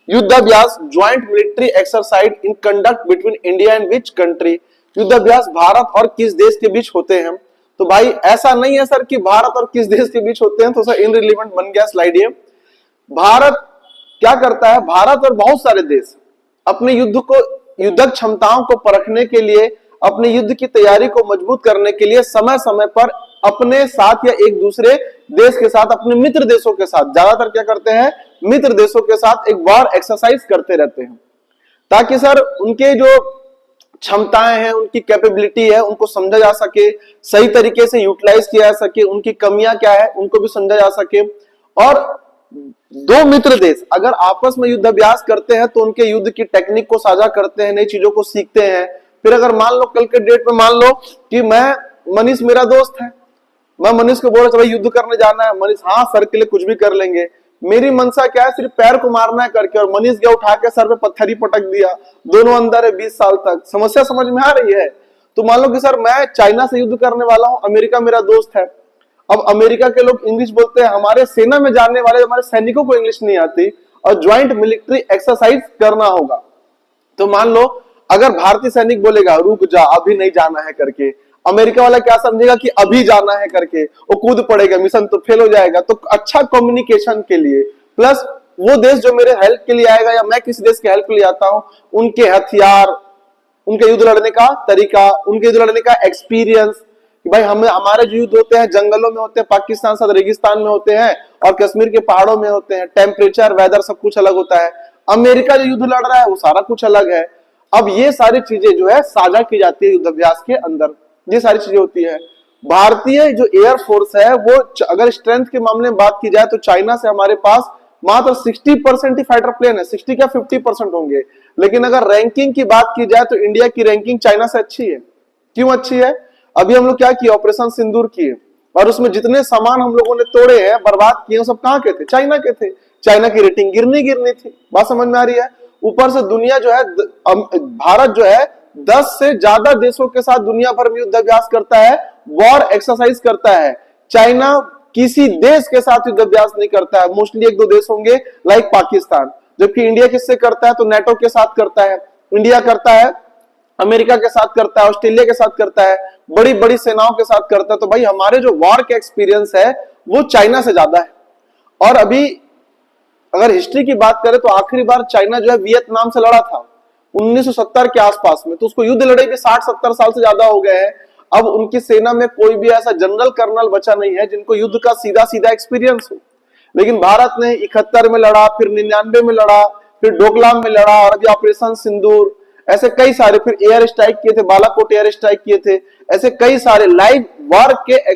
युद्धाभ्यास joint military exercise in conduct between India and which country. युद्धाभ्यास भारत और किस देश के बीच होते हैं? तो भाई ऐसा नहीं है सर कि भारत और किस देश के बीच होते हैं, तो सर इनरिलेवेंट बन गया स्लाइड ये। भारत क्या करता है, भारत और बहुत सारे देश अपने युद्धक क्षमताओं को परखने के लिए, अपने युद्ध की तैयारी को मजबूत करने के लिए समय समय पर अपने साथ या एक दूसरे देश के साथ, अपने मित्र देशों के साथ, ज्यादातर क्या करते हैं, मित्र देशों के साथ एक वॉर एक्सरसाइज करते रहते हैं, ताकि सर उनके जो क्षमताएं हैं, उनकी कैपेबिलिटी है, उनको समझा जा सके, सही तरीके से यूटिलाइज किया जा सके, उनकी कमियां क्या है उनको भी समझा जा सके। और दो मित्र देश अगर आपस में युद्ध अभ्यास करते हैं तो उनके युद्ध की टेक्निक को साझा करते हैं, नई चीजों को सीखते हैं। फिर अगर मान लो कल के डेट में मान लो कि मनीष मेरा दोस्त है, मैं मनीष को बोल रहा भाई युद्ध करने जाना है, मनीष हाँ सर के लिए कुछ भी कर लेंगे, मेरी मनसा क्या है सिर्फ पैर को मारना है करके, और मनीष गया उठा के सर पे पत्थर ही पटक दिया, दोनों अंदर है 20 साल तक। समस्या समझ में आ रही है? तो मान लो कि सर मैं चाइना से युद्ध करने वाला हूं, अमेरिका मेरा दोस्त है, अब अमेरिका के लोग इंग्लिश बोलते हैं, हमारे सेना में जाने वाले हमारे सैनिकों को इंग्लिश नहीं आती और ज्वाइंट मिलिट्री एक्सरसाइज करना होगा। तो मान लो अगर भारतीय सैनिक बोलेगा रुक जा अभी नहीं जाना है करके, अमेरिका वाला क्या समझेगा कि अभी जाना है करके, वो कूद पड़ेगा, मिशन तो फेल हो जाएगा। तो अच्छा कम्युनिकेशन के लिए, प्लस वो देश जो मेरे हेल्प के लिए आएगा या मैं किसी देश के हेल्प के लिए आता हूं, उनके हथियार, उनके युद्ध लड़ने का तरीका, उनके युद्ध लड़ने का एक्सपीरियंस, कि भाई हमारे जो युद्ध होते हैं जंगलों में होते हैं, पाकिस्तान साथ रेगिस्तान में होते हैं और कश्मीर के पहाड़ों में होते हैं, टेम्परेचर वेदर सब कुछ अलग होता है। अमेरिका जो युद्ध लड़ रहा है वो सारा कुछ अलग है। अब ये सारी चीजें जो है साझा की जाती है युद्धाभ्यास के अंदर, ये सारी चीजें होती है। भारतीय जो एयर फोर्स है वो अगर स्ट्रेंथ के मामले में बात की जाए तो चाइना से हमारे पास मात्र 60% ही फाइटर प्लेन है, 60 क्या 50% होंगे। लेकिन अगर रैंकिंग की बात की जाए तो इंडिया की रैंकिंग चाइना से अच्छी है। क्यों अच्छी है? अभी हम लोग क्या किए, ऑपरेशन सिंदूर किए, और उसमें जितने सामान हम लोगों ने तोड़े हैं, बर्बाद किए, सब कहां के थे? चाइना के थे। चाइना की रेटिंग गिरनी थी। बात समझ में आ रही है? ऊपर से दुनिया जो है, भारत जो है 10 से ज्यादा देशों के साथ दुनिया भर में युद्धाभ्यास करता है, वॉर एक्सरसाइज करता है। चाइना किसी देश के साथ युद्धाभ्यास नहीं करता है, मोस्टली एक दो देश होंगे लाइक पाकिस्तान। जबकि इंडिया किससे करता है? तो नेटो के साथ करता है, इंडिया करता है, अमेरिका के साथ करता है, ऑस्ट्रेलिया के साथ करता है, बड़ी बड़ी सेनाओं के साथ करता है। तो भाई हमारे जो वॉर के एक्सपीरियंस है वो चाइना से ज्यादा है। और अभी अगर हिस्ट्री की बात करें तो आखिरी बार चाइना जो है वियतनाम से लड़ा था 1970 के आसपास में, तो उसको युद्ध लड़े भी 60-70 साल से ज्यादा हो गए हैं। अब उनकी सेना में कोई भी ऐसा जनरल कर्नल बचा नहीं है जिनको युद्ध का सीधा सीधा एक्सपीरियंस हो। लेकिन भारत ने 71 में लड़ा, फिर 99 में लड़ा, फिर डोकलाम में लड़ा, और अभी ऑपरेशन सिंदूर, ऐसे कई सारे, फिर एयर स्ट्राइक किए थे, बालाकोट एयर स्ट्राइक किए थे, ऐसे कई सारे लाइव वॉर के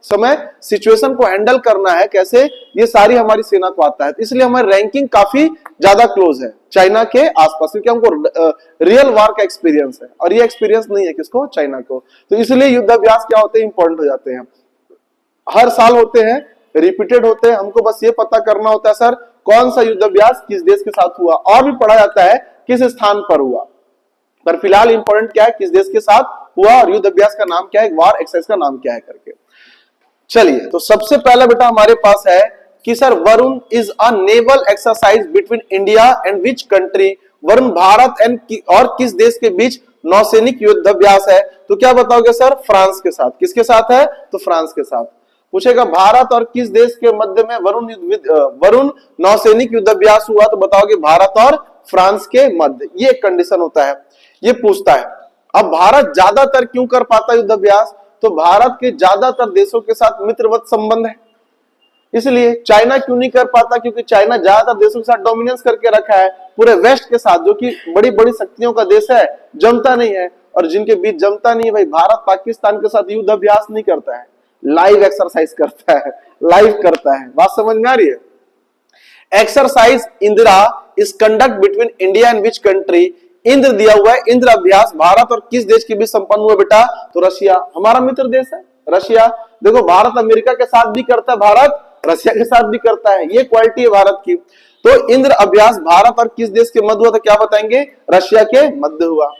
समय सिचुएशन को हैंडल करना है कैसे, ये सारी हमारी सेना को आता है। इसलिए हमारी रैंकिंग काफी ज्यादा क्लोज है चाइना के आसपास, क्योंकि हमको रियल वॉर का एक्सपीरियंस है, और ये एक्सपीरियंस नहीं है किसको? चाइना को। तो इसलिए युद्धाभ्यास क्या होते हैं, इंपॉर्टेंट हो जाते हैं, हर साल होते हैं, रिपीटेड होते हैं। हमको बस ये पता करना होता है सर कौन सा युद्धाभ्यास किस देश के साथ हुआ, और भी पढ़ा जाता है किस स्थान पर हुआ, पर फिलहाल इंपॉर्टेंट क्या है, किस देश के साथ हुआ और युद्ध अभ्यास का नाम क्या है, वॉर एक्सरसाइज का नाम क्या है करके। चलिए, तो सबसे पहला बेटा हमारे पास है कि sir Varun is a naval exercise between India and which country. Varun Bharat and और किस देश के बीच नौसैनिक युद्धाभ्यास है? तो क्या बताओगे सर? फ्रांस के साथ। किसके साथ है? तो फ्रांस के साथ। पूछेगा भारत और किस देश के मध्य में वरुण नौसैनिक युद्धाभ्यास हुआ? तो बताओगे भारत और फ्रांस के मध्य। ये एक कंडीशन होता है, ये पूछता है। अब भारत ज्यादातर क्यों कर पाता युद्धाभ्यास? तो भारत के ज्यादातर देशों के साथ मित्रवत संबंध है, इसलिए। चाइना क्यों नहीं कर पाता? क्योंकि चाइना ज्यादातर देशों के साथ डोमिनेंस करके रखा है, पूरे वेस्ट के साथ, जो कि बड़ी बड़ी शक्तियों का देश है, जमता नहीं है। और जिनके बीच जमता नहीं है, भाई भारत पाकिस्तान के साथ युद्धाभ्यास नहीं करता है, लाइव एक्सरसाइज करता है, लाइव करता है। बात समझ में आ रही है? Exercise Indira is conduct between India and which country. Indra दिया हुआ है, इंद्र अभ्यास भारत और किस देश के बीच संपन्न हुआ बेटा? तो रशिया, हमारा मित्र देश है रशिया। देखो भारत अमेरिका के साथ भी करता है, भारत रशिया के साथ भी करता है, ये क्वालिटी है भारत की। तो इंद्र अभ्यास भारत और किस देश के मध्य हुआ? तो क्या बताएंगे? रशिया के मध्य हुआ।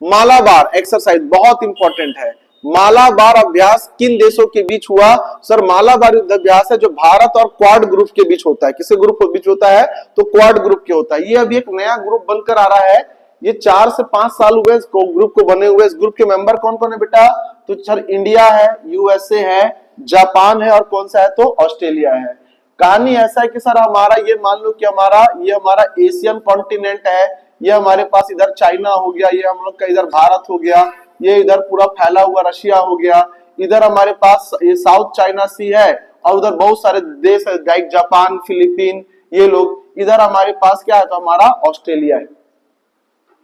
मालाबार एक्सरसाइज बहुत इंपॉर्टेंट है। मालाबार अभ्यास किन देशों के बीच हुआ? सर मालाबार युद्ध अभ्यास है जो भारत और क्वाड ग्रुप के बीच होता है। किसके ग्रुप के बीच होता है? तो क्वाड ग्रुप के होता है। ये अभी एक नया ग्रुप बनकर आ रहा है, ये 4 से 5 साल हुए इस ग्रुप को बने हुए। इस ग्रुप के मेंबर कौन कौन है बेटा? तो सर इंडिया है, यूएसए है, जापान है और कौन सा है? तो ऑस्ट्रेलिया है। कहानी ऐसा है कि सर हमारा ये मान लो कि ये हमारा एशियन कॉन्टिनेंट है, ये हमारे पास इधर चाइना हो गया, ये हम लोग का इधर भारत हो गया, ये इधर पूरा फैला हुआ रशिया हो गया, इधर हमारे पास ये साउथ चाइना सी है और उधर बहुत सारे देश है लाइक जापान, फिलीपीन, ये लोग। इधर हमारे पास क्या है? तो हमारा ऑस्ट्रेलिया है।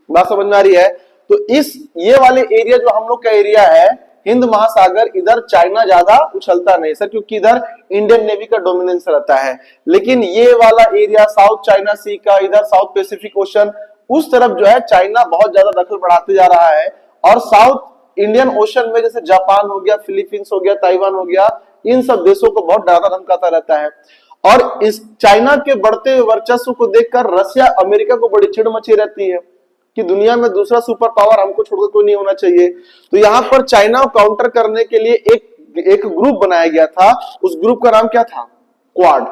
बात समझ में आ रही है? तो इस ये वाले एरिया जो हम लोग का एरिया है हिंद महासागर, इधर चाइना ज्यादा उछलता नहीं सर, क्योंकि इधर इंडियन नेवी का डोमिनेंस रहता है। लेकिन ये वाला एरिया साउथ चाइना सी का, इधर साउथ पैसिफिक ओशन, उस तरफ जो है चाइना बहुत ज्यादा दखल बढ़ाते जा रहा है। और साउथ इंडियन ओशन में जैसे जापान हो गया, फिलीपींस हो गया, ताइवान हो गया, इन सब देशों को बहुत ज्यादा धमकाता रहता है। और इस चाइना के बढ़ते हुए वर्चस्व को देखकर रशिया अमेरिका को बड़ी चिढ़ मची रहती है कि दुनिया में दूसरा सुपर पावर हमको छोड़कर कोई नहीं होना चाहिए। तो यहाँ पर चाइना को काउंटर करने के लिए एक ग्रुप बनाया गया था। उस ग्रुप का नाम क्या था? क्वाड।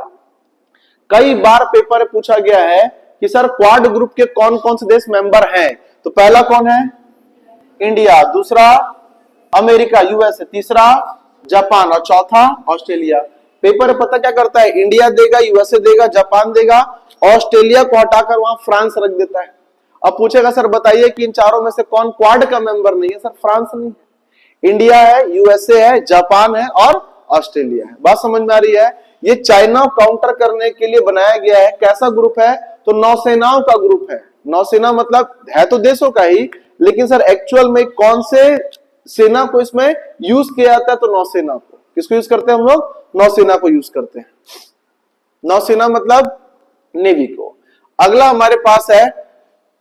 कई बार पेपर में पूछा गया है कि सर क्वाड ग्रुप के कौन कौन से देश मेंबर हैं? तो पहला कौन है? इंडिया, दूसरा अमेरिका यूएसए, तीसरा जापान और चौथा ऑस्ट्रेलिया। पेपर में पता क्या करता है? इंडिया देगा, यूएसए देगा, जापान देगा, ऑस्ट्रेलिया को हटाकर वहां फ्रांस रख देता है। अब पूछेगा सर बताइए कि इन चारों में से कौन क्वाड का मेंबर नहीं है? सर फ्रांस नहीं है, इंडिया है, यूएसए है, जापान है और ऑस्ट्रेलिया है। बात समझ में आ रही है? ये चाइना काउंटर करने के लिए बनाया गया है। कैसा ग्रुप है? तो नौसेनाओं का ग्रुप है। नौसेना मतलब है तो देशों का ही, लेकिन सर एक्चुअल में कौन से सेना को इसमें यूज किया जाता है? तो नौसेना को। किसको यूज करते हैं हम लोग? नौसेना को यूज करते हैं। नौसेना मतलब नेवी को। अगला हमारे पास है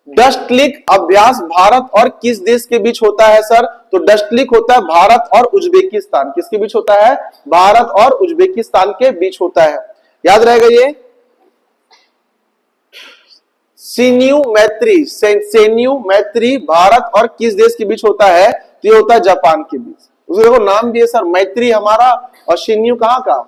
डस्ट लिक अभ्यास भारत और किस देश के बीच होता है? सर तो डस्ट लिक होता है भारत और उज्बेकिस्तान। किसके बीच होता है? भारत और उज्बेकिस्तान के बीच होता है। याद रहेगा ये। सेन्यू मैत्री भारत और किस देश के बीच होता है? तो ये होता है जापान के बीच। उसको देखो नाम भी है सर, मैत्री हमारा और शिन्यू कहां का?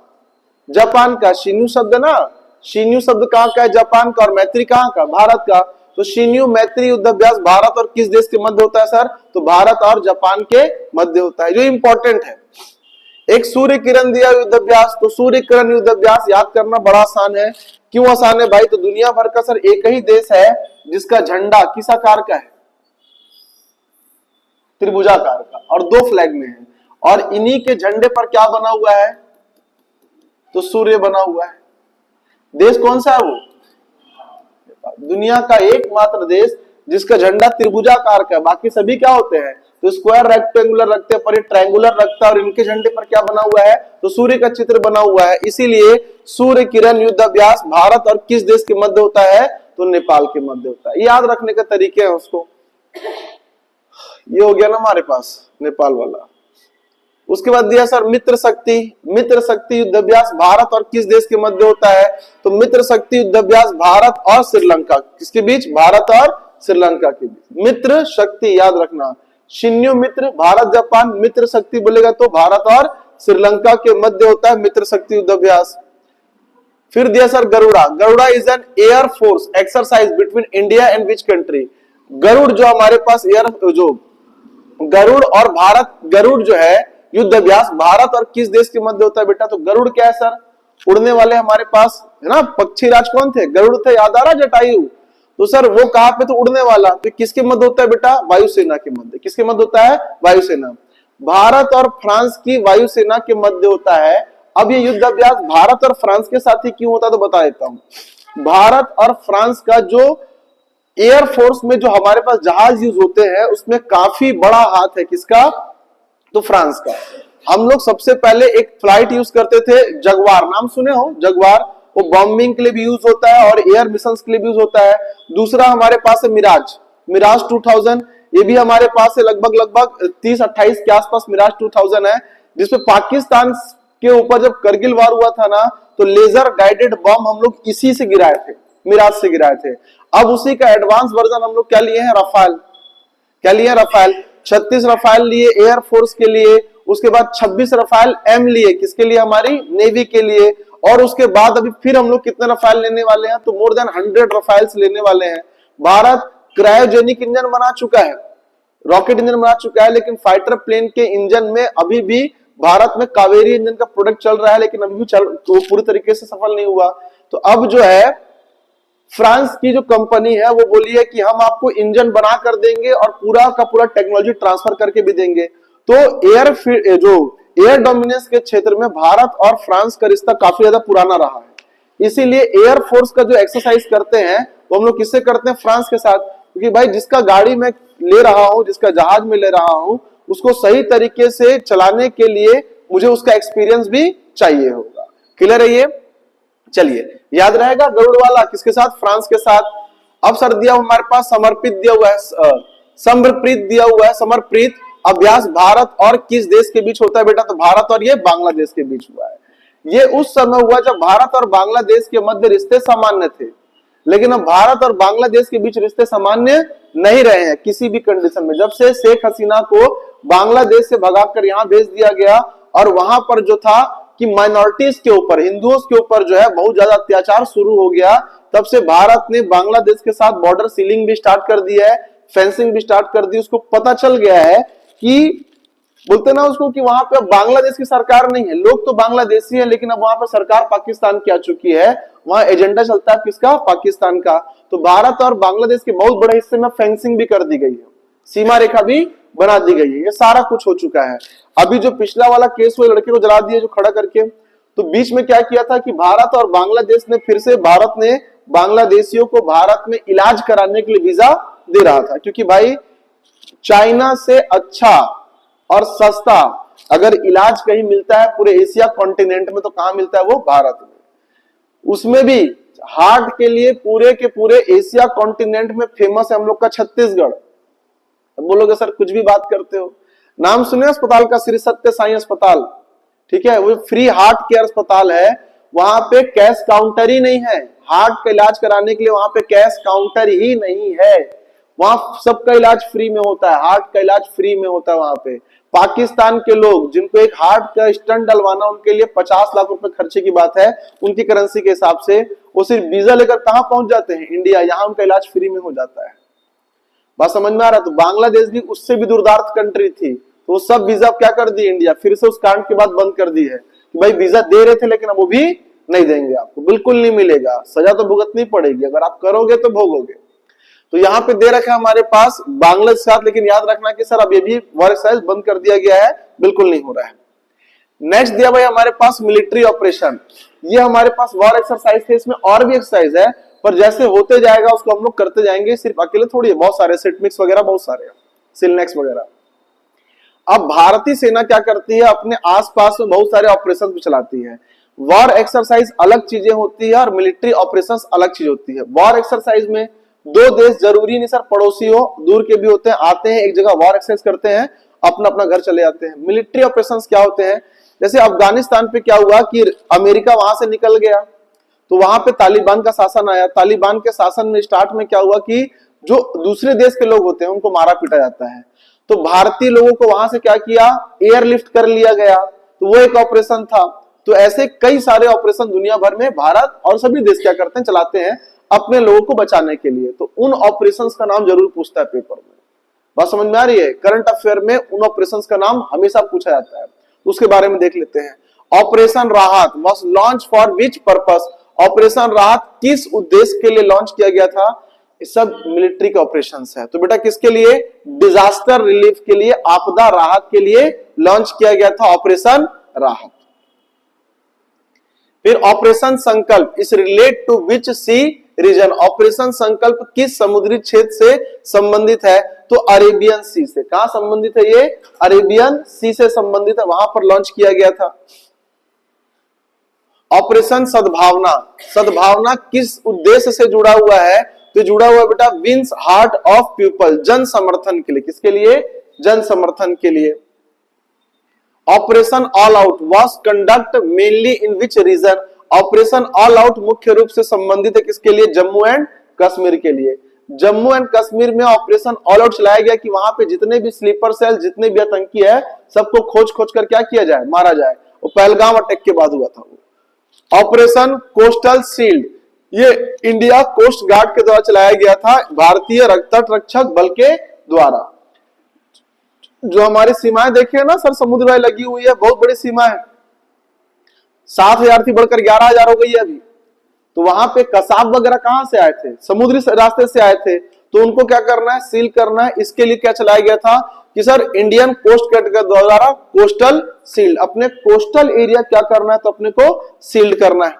जापान का। शिन्यू शब्द ना, शिन्यू शब्द कहां का है? जापान का। और मैत्री कहां का? भारत का। तो शिन्यू मैत्री युद्ध अभ्यास भारत और किस देश के मध्य होता है? सर तो भारत और जापान के मध्य होता है, जो इंपॉर्टेंट है। एक सूर्य किरण दिया युद्ध अभ्यास। तो सूर्य किरण युद्ध अभ्यास याद करना बड़ा आसान है। क्यों आसान है भाई? तो दुनिया भर का सर एक ही देश है जिसका झंडा किस आकार का है? त्रिभुजाकार का, और 2 फ्लैग में है। और इन्हीं के झंडे पर क्या बना हुआ है? तो सूर्य बना हुआ है। देश कौन सा है वो? दुनिया का एकमात्र देश जिसका झंडा त्रिभुजाकार का है। बाकी सभी क्या होते हैं? तो स्क्वायर, रेक्टेंगुलर रखते हैं, पर ये ट्रायंगुलर रखता है। और इनके झंडे पर क्या बना हुआ है? तो सूर्य का चित्र बना हुआ है। इसीलिए सूर्य किरण युद्ध अभ्यास भारत और किस देश के मध्य होता है? तो नेपाल के मध्य होता है। याद रखने के तरीके हैं उसको। ये हो गया ना हमारे पास नेपाल वाला। उसके बाद दिया सर मित्र शक्ति युद्ध अभ्यास भारत और किस देश के मध्य होता है? तो मित्र शक्ति युद्ध अभ्यास भारत और श्रीलंका। किसके बीच? भारत और श्रीलंका के बीच। मित्र शक्ति याद रखना। शिन्यू मित्र भारत जापान, मित्र शक्ति बोलेगा तो भारत और श्रीलंका के मध्य होता है मित्र शक्ति युद्ध अभ्यास। फिर दिया sir Garuda is an air force exercise between India and which country? Garuda जो हमारे पास जो गरुड़ और भारत, गरुड़ जो है युद्ध अभ्यास भारत और किस देश के मध्य होता है बेटा? तो गरुड़ क्या है सर? उड़ने वाले हमारे पास है ना, पक्षी राज कौन थे? गरुड़ थे। याद आ रहा? जटायु। तो सर वो कहां पे? तो उड़ने वाला। तो किसके मध्य होता है बेटा? वायुसेना के मध्य। किसके मध्य होता है? वायुसेना। भारत और फ्रांस की वायुसेना के मध्य होता है। अब ये युद्ध अभ्यास भारत और फ्रांस के साथ ही क्यों होता है तो बता देता हूं। भारत और फ्रांस का जो एयरफोर्स में जो हमारे पास जहाज यूज होते हैं उसमें काफी बड़ा हाथ है। किसका? तो फ्रांस का। हम लोग सबसे पहले एक फ्लाइट यूज करते थे जगवार, नाम सुने हो? जगवार। वो बॉम्बिंग के लिए भी यूज होता है और एयर मिशन के लिए भी यूज होता है। दूसरा हमारे पास है मिराज 2000। ये भी हमारे पास है लगभग 30-28 के आसपास मिराज 2000 है, जिसपे पाकिस्तान के ऊपर जब करगिल वार हुआ था ना, तो लेजर गाइडेड बॉम्ब हम लोग इसी से गिराए थे, मिराज से गिराए थे। अब उसी का एडवांस वर्जन हम लोग क्या लिए हैं? रफाल। क्या लिए? रफाल। 36 रफाल लिए एयरफोर्स के लिए, उसके बाद 26 रफाल एम लिए किसके लिए, हमारी नेवी के लिए, और उसके बाद अभी फिर हम लोग कितने रफाल लेने वाले हैं, तो मोर देन 100 रफाल्स लेने वाले हैं। भारत क्रायोजेनिक इंजन बना चुका है, रॉकेट इंजन बना चुका है, लेकिन फाइटर प्लेन के इंजन में अभी भी भारत में कावेरी इंजन का प्रोडक्ट चल रहा है, लेकिन अभी भी तो पूरी तरीके से सफल नहीं हुआ। तो अब जो है फ्रांस की जो कंपनी है वो बोली है कि हम आपको इंजन बना कर देंगे और पूरा का पूरा टेक्नोलॉजी ट्रांसफर करके भी देंगे। तो एयर डोमिनेंस के क्षेत्र में भारत और फ्रांस का रिश्ता काफी ज्यादा पुराना रहा है। इसीलिए एयर फोर्स का जो एक्सरसाइज करते हैं वो हम लोग किससे करते हैं, फ्रांस के साथ, क्योंकि भाई जिसका गाड़ी में ले रहा हूं, जिसका जहाज में ले रहा हूं, उसको सही तरीके से चलाने के लिए मुझे उसका एक्सपीरियंस भी चाहिए होगा। क्लियर है ये? चलिए याद रहेगा, गरुड़ वाला किसके साथ, फ्रांस के साथ। अब सर दिया हमारे पास समर्पित दिया हुआ है, समर्पित दिया हुआ है, समर्पित अभ्यास भारत और किस देश के बीच होता है बेटा, तो भारत और ये बांग्लादेश के बीच हुआ है। ये उस समय हुआ जब भारत और बांग्लादेश के मध्य रिश्ते सामान्य थे, लेकिन अब भारत और बांग्लादेश के बीच रिश्ते सामान्य नहीं रहे हैं किसी भी कंडीशन में। जब से शेख हसीना को बांग्लादेश से भगाकर यहां भेज दिया गया और वहां पर जो था कि माइनॉरिटीज के ऊपर, हिंदुओं के ऊपर जो है बहुत ज्यादा अत्याचार शुरू हो गया, तब से भारत ने बांग्लादेश के साथ बॉर्डर सीलिंग भी स्टार्ट कर दी है, फेंसिंग भी स्टार्ट कर दी। उसको पता चल गया है कि बोलते ना उसको कि वहां पे बांग्लादेश की सरकार नहीं है, लोग तो बांग्लादेशी है, लेकिन अब वहां पे सरकार पाकिस्तान की आ चुकी है, वहां एजेंडा चलता है किसका, पाकिस्तान का। तो भारत और बांग्लादेश के बहुत बड़े हिस्से में फेंसिंग भी कर दी गई है, सीमा रेखा भी बना दी गई है, ये सारा कुछ हो चुका है। अभी जो पिछला वाला केस हुआ, लड़के को जला दिया जो खड़ा करके, तो बीच में क्या किया था कि भारत और बांग्लादेश ने फिर से, भारत ने बांग्लादेशियों को भारत में इलाज कराने के लिए वीजा दे रहा था, क्योंकि भाई चाइना से अच्छा और सस्ता अगर इलाज कहीं मिलता है पूरे एशिया कॉन्टिनेंट में तो कहां मिलता है, वो भारत में। उसमें भी हार्ट के लिए पूरे के पूरे एशिया कॉन्टिनेंट में फेमस है हम लोग का छत्तीसगढ़। अब बोलोगे सर कुछ भी बात करते हो, नाम सुने अस्पताल का, श्री सत्य साई अस्पताल, ठीक है, वो फ्री हार्ट केयर अस्पताल है। वहां पे कैश काउंटर ही नहीं है, हार्ट का इलाज कराने के लिए वहां पे कैश काउंटर ही नहीं है, वहां सबका इलाज फ्री में होता है, हार्ट का इलाज फ्री में होता है वहां पे। पाकिस्तान के लोग जिनको एक हार्ट का स्टंट डलवाना, उनके लिए 50 लाख रुपए खर्चे की बात है उनकी करेंसी के हिसाब से, वो सिर्फ वीजा लेकर कहां पहुंच जाते हैं, इंडिया, यहां उनका इलाज फ्री में हो जाता है। बात समझ में आ रहा है? तो बांग्लादेश भी उससे भी दुर्दार्थ कंट्री थी, तो वो सब वीजा क्या कर दी इंडिया, फिर से उस कांड के बाद बंद कर दी है कि भाई वीजा दे रहे थे लेकिन अब वो भी नहीं देंगे, आपको बिल्कुल नहीं मिलेगा, सजा तो भुगतनी पड़ेगी, अगर आप करोगे तो भोगोगे। तो यहाँ पे दे रखा है हमारे पास बांग्लादेश के साथ, लेकिन याद रखना कि सर अब ये भी वॉर एक्सरसाइज बंद कर दिया गया है, बिल्कुल नहीं हो रहा है। नेक्स्ट दिया भाई हमारे पास मिलिट्री ऑपरेशन, ये हमारे पास वॉर एक्सरसाइज थे, इसमें और भी एक्सरसाइज है, पर जैसे होते जाएगा उसको हम लोग करते जाएंगे, सिर्फ अकेले थोड़ी है, बहुत सारे सिटमिक्स वगैरह, बहुत सारे सिलनेक्स वगैरह। अब भारतीय सेना क्या करती है, अपने आसपास में बहुत सारे ऑपरेशन भी चलाती है। वॉर एक्सरसाइज अलग चीजें होती है और मिलिट्री ऑपरेशंस अलग चीज होती है। वॉर एक्सरसाइज में दो देश, जरूरी नहीं सर पड़ोसी हो, दूर के भी होते हैं, आते हैं एक जगह वॉर एक्सरसाइज करते हैं, अपना अपना घर चले जाते हैं। मिलिट्री ऑपरेशंस क्या होते हैं, जैसे अफगानिस्तान पे क्या हुआ कि अमेरिका वहां से निकल गया, तो वहां पे तालिबान का शासन आया। तालिबान के शासन में स्टार्ट में क्या हुआ कि जो दूसरे देश के लोग होते हैं उनको मारा पीटा जाता है, तो भारतीय लोगों को वहां से क्या किया, एयरलिफ्ट कर लिया गया, तो वो एक ऑपरेशन था। तो ऐसे कई सारे ऑपरेशन दुनिया भर में भारत और सभी देश क्या करते हैं, चलाते हैं अपने लोगों को बचाने के लिए। तो उन ऑपरेशंस का नाम जरूर पूछता है पेपर में, बात समझ में आ रही है? करंट अफेयर में उन ऑपरेशंस का नाम हमेशा पूछा जाता है, उसके बारे में देख लेते हैं। ऑपरेशन राहत was launch for which purpose, operation राहत किस उद्देश्य के लिए लॉन्च किया गया था, ये सब मिलिट्री के ऑपरेशंस है। तो बेटा किसके लिए, डिजास्टर रिलीफ के लिए, आपदा राहत के लिए लॉन्च किया गया था ऑपरेशन राहत। फिर ऑपरेशन संकल्प, इस relate to which sea region, operation Sankalp किस समुद्री क्षेत्र से संबंधित है, तो अरेबियन सी से। कहां संबंधित है ये, अरेबियन सी से संबंधित है, वहां पर लॉन्च किया गया था। ऑपरेशन सद्भावना, सद्भावना किस उद्देश्य से जुड़ा हुआ है, तो जुड़ा हुआ बेटा विंस हार्ट ऑफ पीपल, जन समर्थन के लिए, किसके लिए, जन समर्थन के लिए। Operation all out was conduct mainly in which region, operation all out मुख्य रूप से संबंधित है किसके लिए, जम्मू एंड कश्मीर के लिए। जम्मू एंड कश्मीर में ऑपरेशन ऑल आउट चलाया गया कि वहां पे जितने भी स्लीपर सेल, जितने भी आतंकी है, सबको खोज खोज कर क्या किया जाए, मारा जाए। वो पहलगाम अटैक के बाद हुआ था वो। ऑपरेशन कोस्टल शील्ड, ये इंडिया कोस्ट गार्ड के द्वारा चलाया गया था, भारतीय तट रक्षक बल के द्वारा। जो हमारी सीमाएं देखिए ना सर, समुद्र में लगी हुई है, बहुत बड़ी सीमा है, 7,000 थी बढ़कर 11,000 हो गई है अभी। तो वहां पे कसाब वगैरह कहां से आए थे, समुद्री रास्ते से आए थे, तो उनको क्या करना है, सील करना है। इसके लिए क्या चलाया गया था कि सर इंडियन कोस्ट गार्ड के द्वारा कोस्टल सील्ड, अपने कोस्टल एरिया क्या करना है, तो अपने को सील्ड करना है।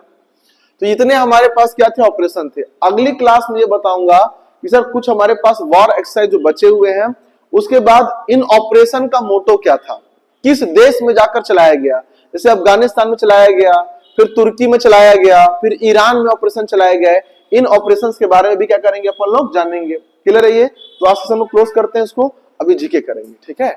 तो इतने हमारे पास क्या थे, ऑपरेशन थे। अगली क्लास में ये बताऊंगा कि सर कुछ हमारे पास वॉर एक्सरसाइज जो बचे हुए हैं, उसके बाद इन ऑपरेशन का मोटो क्या था, किस देश में जाकर चलाया गया। जैसे अफगानिस्तान में चलाया गया, फिर तुर्की में चलाया गया, फिर ईरान में ऑपरेशन चलाया गया है। इन ऑपरेशंस के बारे में भी क्या करेंगे अपन लोग, जानेंगे। क्लियर है ये? तो आज से हम लोग क्लोज करते हैं इसको, अभी जीके करेंगे, ठीक है।